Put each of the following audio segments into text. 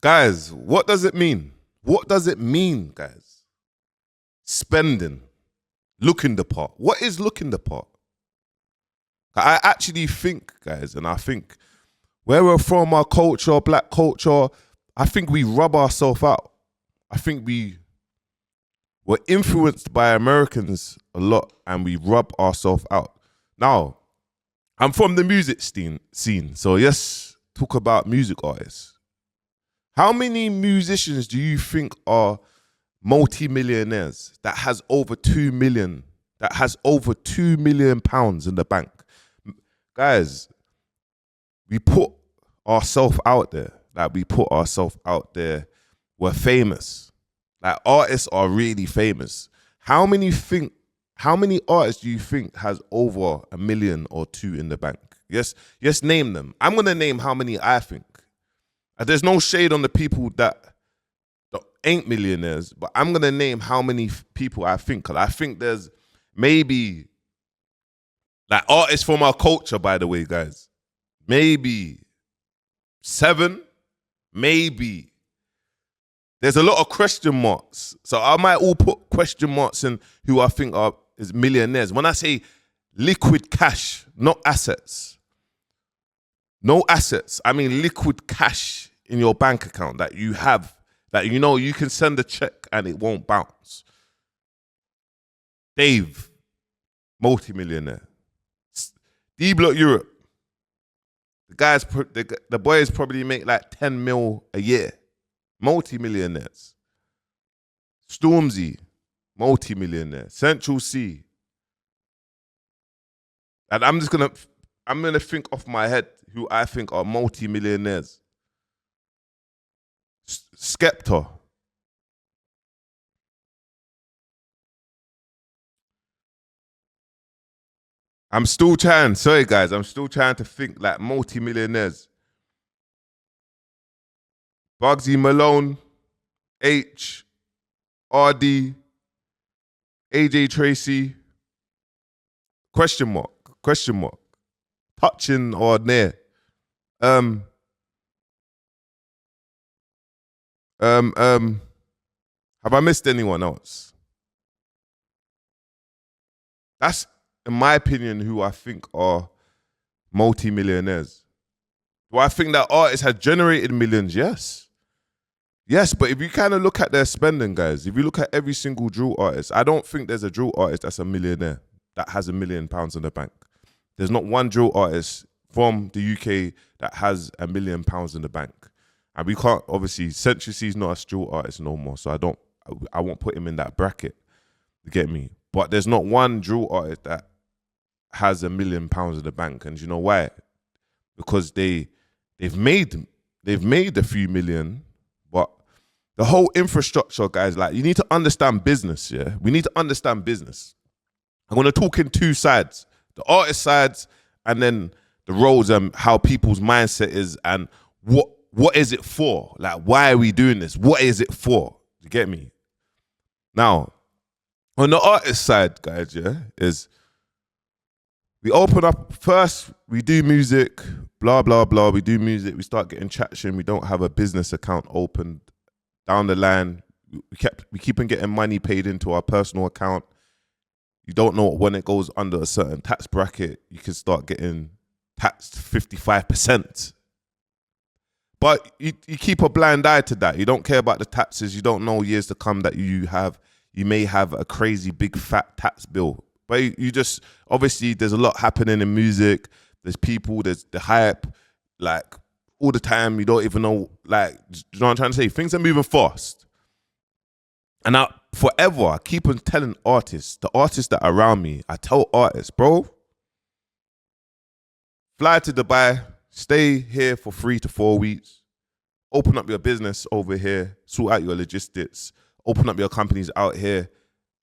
Guys, what does it mean? What does it mean, guys? Spending, looking the part. What is looking the part? I actually think, guys, and I think where we're from, our culture, black culture, I think we rub ourselves out. I think we're influenced by Americans a lot and we rub ourselves out. Now, I'm from the music scene, so yes, talk about music artists. How many musicians do you think are multi-millionaires that has over 2 million, that has over 2 million pounds in the bank? Guys, we put ourselves out there. Like we put ourselves out there. We're famous. Like artists are really famous. How many artists do you think has over 1 million or 2 in the bank? Yes, name them. I'm gonna name how many I think. And there's no shade on the people that ain't millionaires, but I'm gonna name how many people I think. Cause I think there's maybe like artists from our culture, by the way, guys. Maybe 7, maybe. There's a lot of question marks. So I might all put question marks in who I think is millionaires. When I say liquid cash, not assets. No assets. I mean liquid cash in your bank account that you have, that you know you can send a check and it won't bounce. Dave, multi-millionaire. D-Block Europe. The boys probably make like 10 mil a year. Multi-millionaires. Stormzy, multi-millionaire. Central C. And I'm gonna think off my head who I think are multi-millionaires. Skepta. Sorry guys, I'm still trying to think like multi-millionaires. Bugsy Malone, H, RD, AJ Tracy, question mark. Touching or near. Have I missed anyone else? That's, in my opinion, who I think are multi-millionaires. Do I think that artists have generated millions? Yes. Yes, but if you kind of look at their spending, guys, if you look at every single drill artist, I don't think there's a drill artist that's a millionaire that has £1 million in the bank. There's not one drill artist from the UK that has £1 million in the bank. And we can't, obviously, Century C is not a drill artist no more, so I won't put him in that bracket. You get me? But there's not one drill artist that has £1 million in the bank. And you know why? Because they've made a few million, but the whole infrastructure, guys, like you need to understand business, yeah? We need to understand business. I'm going to talk in two sides, the artist sides and then the roles and how people's mindset is and what is it for? Like, why are we doing this? What is it for? You get me? Now, on the artist side, guys, yeah, is we open up, first we do music, blah, blah, blah. We do music, we start getting traction. We don't have a business account opened. Down the line, we keep on getting money paid into our personal account. You don't know when it goes under a certain tax bracket, you can start getting taxed 55%. But you keep a blind eye to that. You don't care about the taxes. You don't know years to come that you may have a crazy big fat tax bill. But you just, obviously there's a lot happening in music. There's people, there's the hype, like all the time. You don't even know, like, you know what I'm trying to say? Things are moving fast. And now, forever, I keep on telling artists, the artists that are around me, I tell artists, bro, fly to Dubai, stay here for 3 to 4 weeks, open up your business over here, sort out your logistics, open up your companies out here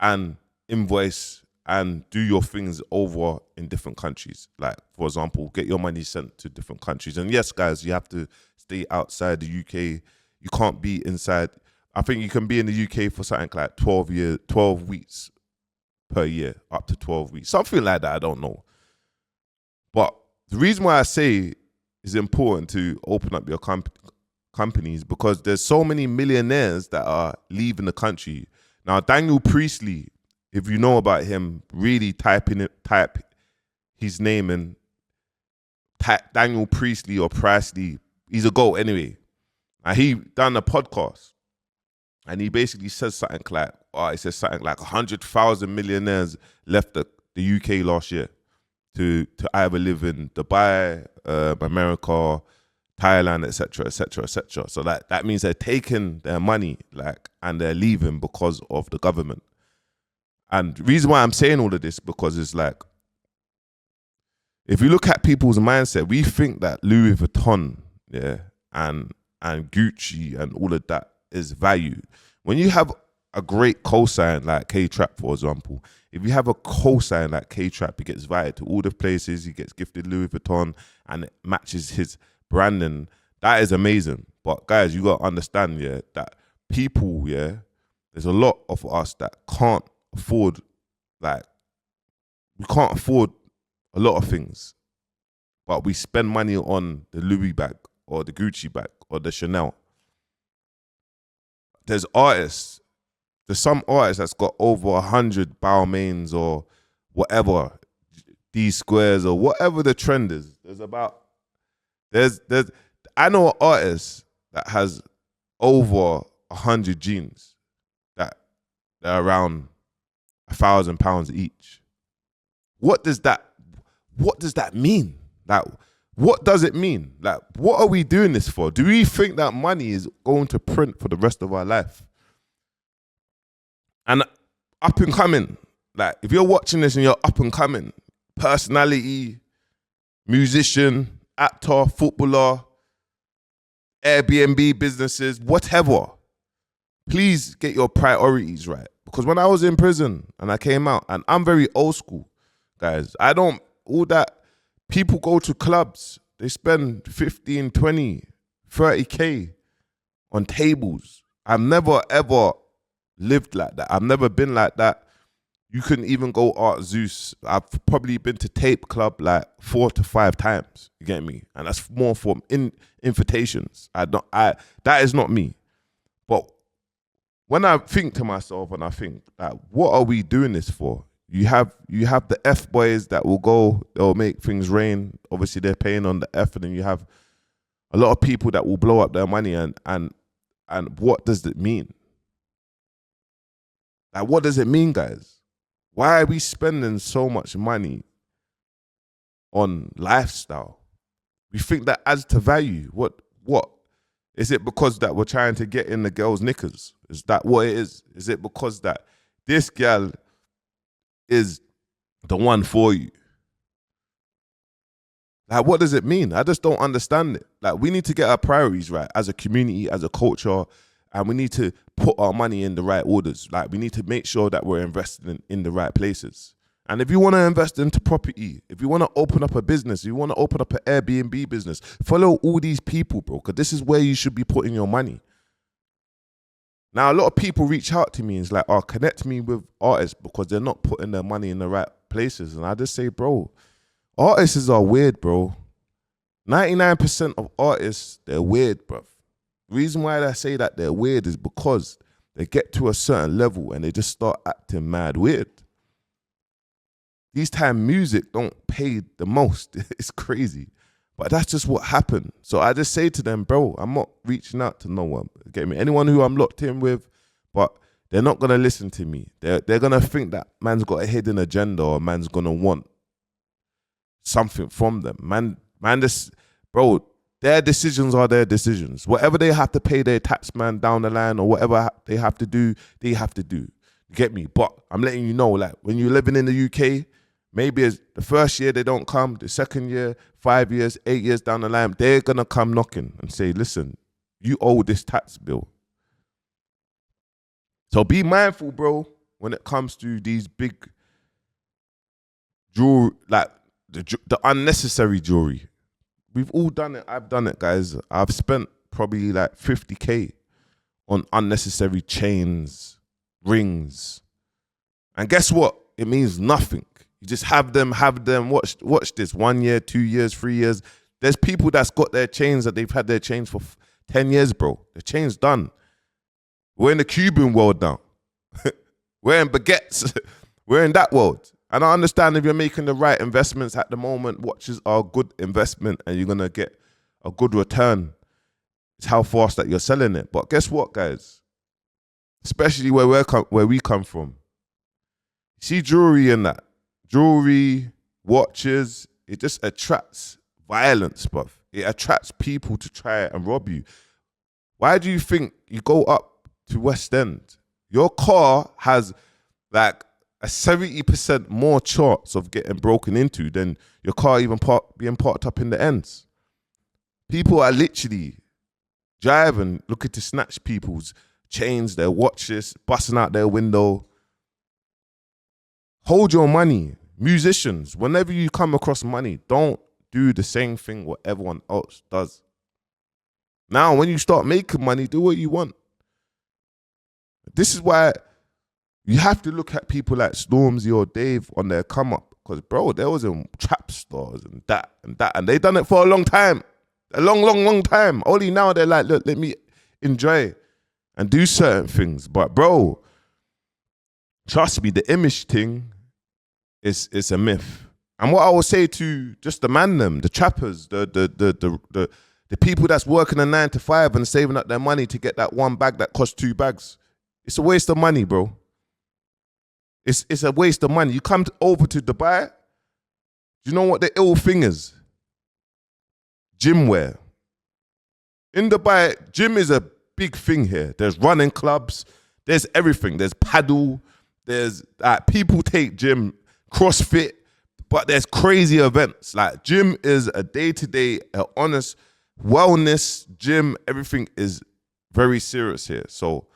and invoice and do your things over in different countries. Like, for example, get your money sent to different countries. And yes, guys, you have to stay outside the UK. You can't be inside. I think you can be in the UK for something like 12 weeks per year, up to 12 weeks. Something like that, I don't know. But the reason why I say it's important to open up your companies because there's so many millionaires that are leaving the country. Now, Daniel Priestley, if you know about him, really type his name and type Daniel Priestley or Priestley. He's a GOAT anyway. And he done a podcast and he basically says something like, 100,000 millionaires left the UK last year to either live in Dubai, America, Thailand, etc., etc., etc. So that means they're taking their money and they're leaving because of the government. And the reason why I'm saying all of this because it's like, if you look at people's mindset, we think that Louis Vuitton, and Gucci and all of that is value. When you have a great cosign like K-Trap, for example, if you have a cosign like K-Trap, he gets invited to all the places, he gets gifted Louis Vuitton and it matches his branding. That is amazing. But guys, you got to understand, that people, there's a lot of us that can't afford, we can't afford a lot of things, but we spend money on the Louis bag or the Gucci bag or the Chanel. There's some artists that's got over 100 Balmains or whatever, D squares or whatever the trend is. I know an artist that has over 100 jeans that are around £1,000 each. What does that mean? What does it mean? What are we doing this for? Do we think that money is going to print for the rest of our life? And up and coming, if you're watching this and you're up and coming, personality, musician, actor, footballer, Airbnb businesses, whatever, please get your priorities right. Because when I was in prison and I came out, and I'm very old school, guys, people go to clubs, they spend 15, 20, 30K on tables. I've never ever lived like that. I've never been like that. You couldn't even go Art Zeus. I've probably been to Tape Club 4 to 5 times. You get me? And that's more for invitations. That is not me. But when I think to myself and I think what are we doing this for? You have the F boys that they'll make things rain. Obviously they're paying on the F, and then you have a lot of people that will blow up their money and what does it mean? What does it mean, guys? Why are we spending so much money on lifestyle? We think that adds to value. What? Is it because that we're trying to get in the girls' knickers? Is that what it is? Is it because that this girl is the one for you? What does it mean? I just don't understand it. We need to get our priorities right as a community, as a culture, and we need to put our money in the right orders. We need to make sure that we're investing in the right places. And if you want to invest into property, if you want to open up a business, if you want to open up an Airbnb business, follow all these people, bro, because this is where you should be putting your money. Now, a lot of people reach out to me and it's connect me with artists because they're not putting their money in the right places. And I just say, bro, artists are weird, bro. 99% of artists, they're weird, bro. The reason why I say that they're weird is because they get to a certain level and they just start acting mad weird. These time music don't pay the most. It's crazy. But that's just what happened. So I just say to them, bro, I'm not reaching out to no one. Get me? Anyone who I'm locked in with, but they're not going to listen to me. They're going to think that man's got a hidden agenda or man's going to want something from them. Man, bro, their decisions are their decisions. Whatever they have to pay their tax man down the line or whatever they have to do, they have to do. You get me? But I'm letting you know, when you're living in the UK, maybe it's the first year they don't come, the second year, 5 years, 8 years down the line, they're going to come knocking and say, listen, you owe this tax bill. So be mindful, bro, when it comes to these big jewelry, the unnecessary jewelry. We've all done it. I've done it, guys. I've spent probably 50K on unnecessary chains, rings. And guess what? It means nothing. You just have them. Watch this. 1 year, 2 years, 3 years. There's people that's got their chains that they've had their chains for 10 years, bro. The chain's done. We're in the Cuban world now. We're in baguettes. We're in that world. And I understand if you're making the right investments at the moment, watches are a good investment and you're going to get a good return. It's how fast that you're selling it. But guess what, guys? Especially where we come from. See jewelry and that. Jewelry, watches, it just attracts violence, bruv. It attracts people to try and rob you. Why do you think you go up to West End? Your car has like a 70% more chance of getting broken into than your car even being parked up in the ends. People are literally driving, looking to snatch people's chains, their watches, busting out their window. Hold your money. Musicians, whenever you come across money, don't do the same thing what everyone else does. Now, when you start making money, do what you want. This is why you have to look at people like Stormzy or Dave on their come up. Because, bro, there was trap stars and that. And they done it for a long time. A long time. Only now they're like, look, let me enjoy and do certain things. But, bro, trust me, the image thing is a myth. And what I will say to just the man them, the trappers, the people that's working a 9 to 5 and saving up their money to get that one bag that costs 2 bags, it's a waste of money, bro. It's a waste of money. You come over to Dubai, do you know what the ill thing is? Gym wear. In Dubai, gym is a big thing here. There's running clubs, there's everything. There's paddle, there's people take gym, CrossFit, but there's crazy events. Like gym is a day-to-day, honest wellness gym. Everything is very serious here. So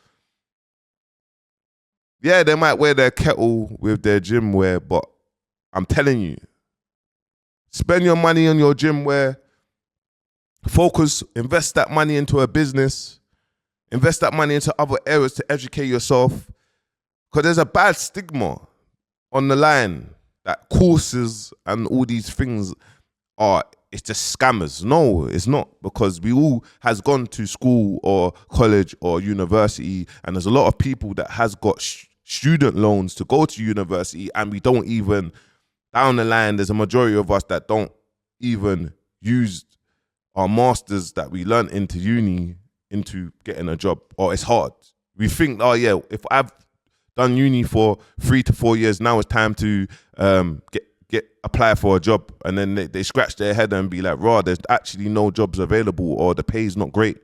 yeah, they might wear their kettle with their gym wear, but I'm telling you, spend your money on your gym wear, focus, invest that money into a business, invest that money into other areas to educate yourself. Because there's a bad stigma on the line that courses and all these things it's just scammers. No, it's not, because we all has gone to school or college or university, and there's a lot of people that has got student loans to go to university, and we don't even, down the line, there's a majority of us that don't even use our masters that we learned into uni into getting a job, or it's hard. We think, oh yeah, if I've done uni for 3 to 4 years, now it's time to apply for a job, and then they scratch their head and be like, raw, there's actually no jobs available, or the pay's not great.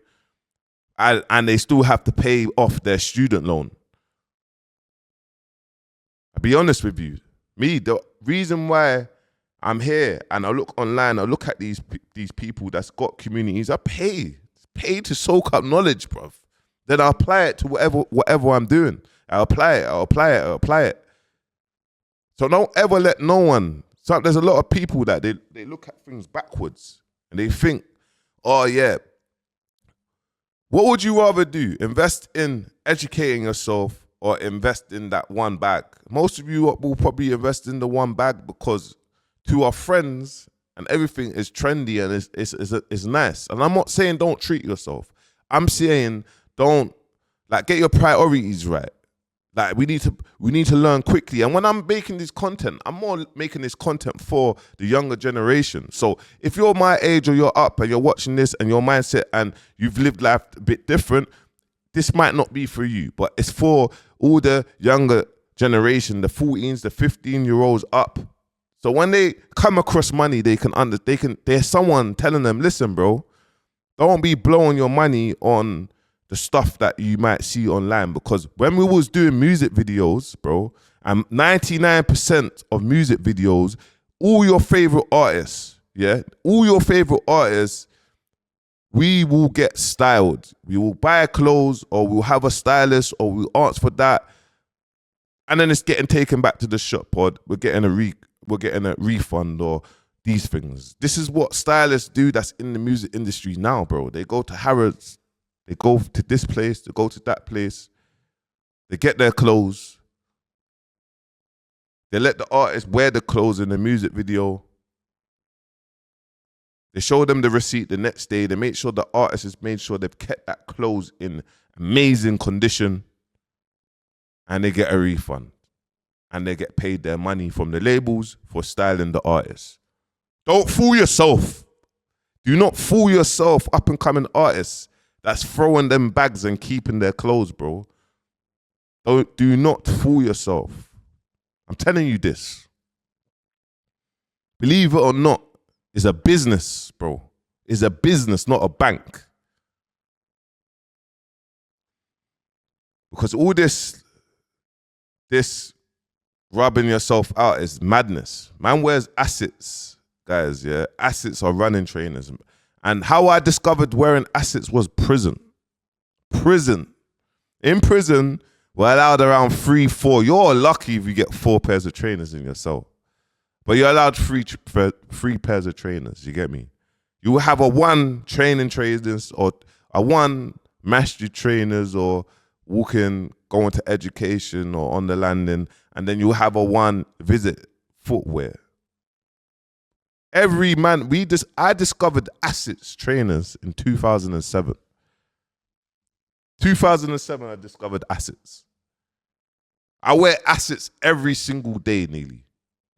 And they still have to pay off their student loan. I'll be honest with you. Me, the reason why I'm here and I look online, I look at these people that's got communities, I pay to soak up knowledge, bruv. Then I apply it to whatever I'm doing. I apply it. So don't ever let no one. So there's a lot of people that they look at things backwards and they think, oh yeah, what would you rather do? Invest in educating yourself or invest in that one bag? Most of you will probably invest in the one bag because to our friends and everything is trendy and it's nice. And I'm not saying don't treat yourself. I'm saying don't, get your priorities right. Like we need to learn quickly. And when I'm making this content, I'm more making this content for the younger generation. So if you're my age or you're up and you're watching this and your mindset and you've lived life a bit different, this might not be for you, but it's for all the younger generation, the 14s, the 15-year-olds up. So when they come across money, there's someone telling them, listen, bro, don't be blowing your money on the stuff that you might see online, because when we was doing music videos, bro, and 99% of music videos, all your favorite artists, we will get styled. We will buy clothes, or we'll have a stylist, or we'll ask for that, and then it's getting taken back to the shop, or we're getting a refund, or these things. This is what stylists do that's in the music industry now, bro. They go to Harrods, they go to this place, they go to that place, they get their clothes, they let the artist wear the clothes in the music video, They show them the receipt the next day. They make sure the artist has made sure they've kept that clothes in amazing condition, and they get a refund. And they get paid their money from the labels for styling the artist. Don't fool yourself. Do not fool yourself, up and coming artists that's throwing them bags and keeping their clothes, bro. Do not fool yourself. I'm telling you this. Believe it or not, it's a business, bro. It's a business, not a bank. Because all this rubbing yourself out is madness. Man wears assets, guys, yeah? Assets are running trainers. And how I discovered wearing assets was prison. Prison. In prison, we're allowed around 3, 4. You're lucky if you get 4 pairs of trainers in your cell. But you're allowed 3 pairs of trainers, you get me? You will have a 1 training trainers or a 1 masjid trainers or going to education or on the landing, and then you have a 1 visit footwear. Every man, I discovered assets trainers in 2007. 2007, I discovered assets. I wear assets every single day, nearly.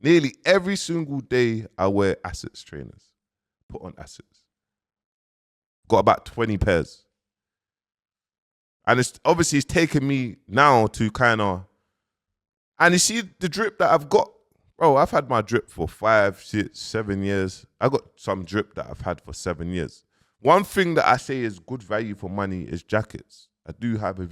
Nearly every single day, I wear assets trainers. Put on assets. Got about 20 pairs. And it's taken me now to kind of, and you see the drip that I've got, bro, I've had my drip for 5, 6, 7 years. I got some drip that I've had for 7 years. One thing that I say is good value for money is jackets. I do have a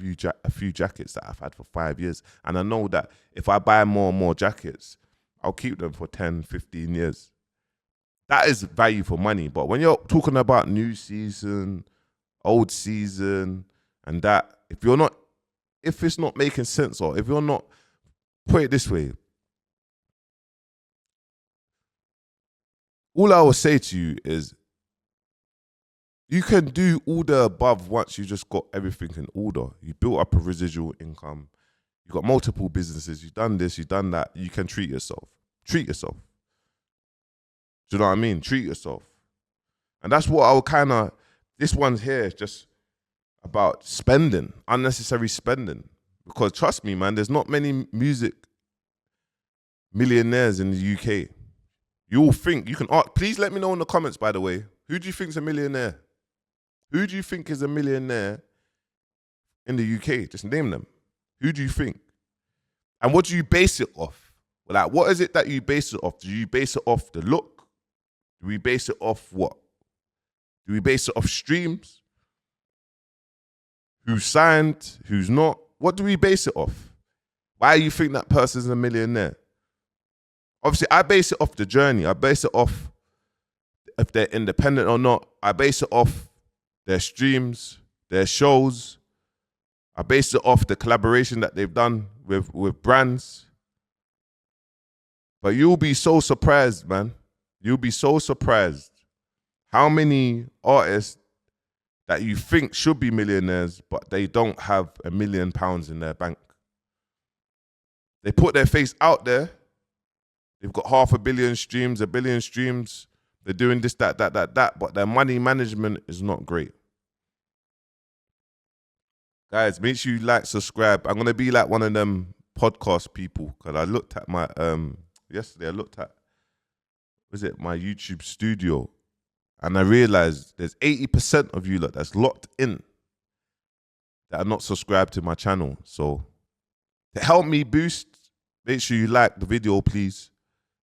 few jackets that I've had for 5 years. And I know that if I buy more and more jackets, I'll keep them for 10, 15 years. That is value for money. But when you're talking about new season, old season, and that, if it's not making sense, or if you're not, put it this way, all I will say to you is you can do all the above once you just got everything in order. You built up a residual income. You got multiple businesses. You've done this, you've done that. You can treat yourself. Treat yourself. Do you know what I mean? Treat yourself. And that's what I would kind of, this one's here is just about spending, unnecessary spending. Because trust me, man, there's not many music millionaires in the UK. You all think, you can ask, please let me know in the comments, by the way, who do you think is a millionaire? Who do you think is a millionaire in the UK? Just name them. Who do you think? And what do you base it off? Like, what is it that you base it off? Do you base it off the look? Do we base it off what? Do we base it off streams? Who's signed? Who's not? What do we base it off? Why do you think that person's a millionaire? Obviously, I base it off the journey. I base it off if they're independent or not. I base it off their streams, their shows. I base it off the collaboration that they've done with brands. But you'll be so surprised, man. You'll be so surprised how many artists that you think should be millionaires, but they don't have £1 million in their bank. They put their face out there. They've got 500 million streams, 1 billion streams. They're doing this, that, but their money management is not great. Guys, make sure you like, subscribe. I'm going to be like one of them podcast people, because I looked at my, yesterday I looked at, my YouTube studio, and I realized there's 80% of you lot that's locked in that are not subscribed to my channel. So to help me boost, make sure you like the video, please.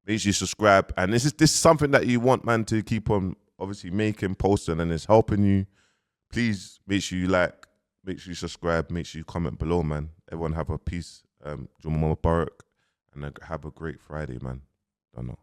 Make sure you subscribe. And this is something that you want, man, to keep on obviously making, posting, and it's helping you. Please make sure you like, make sure you subscribe, make sure you comment below, man. Everyone have a peace. Jumma Mubarak, and have a great Friday, man. Don't know.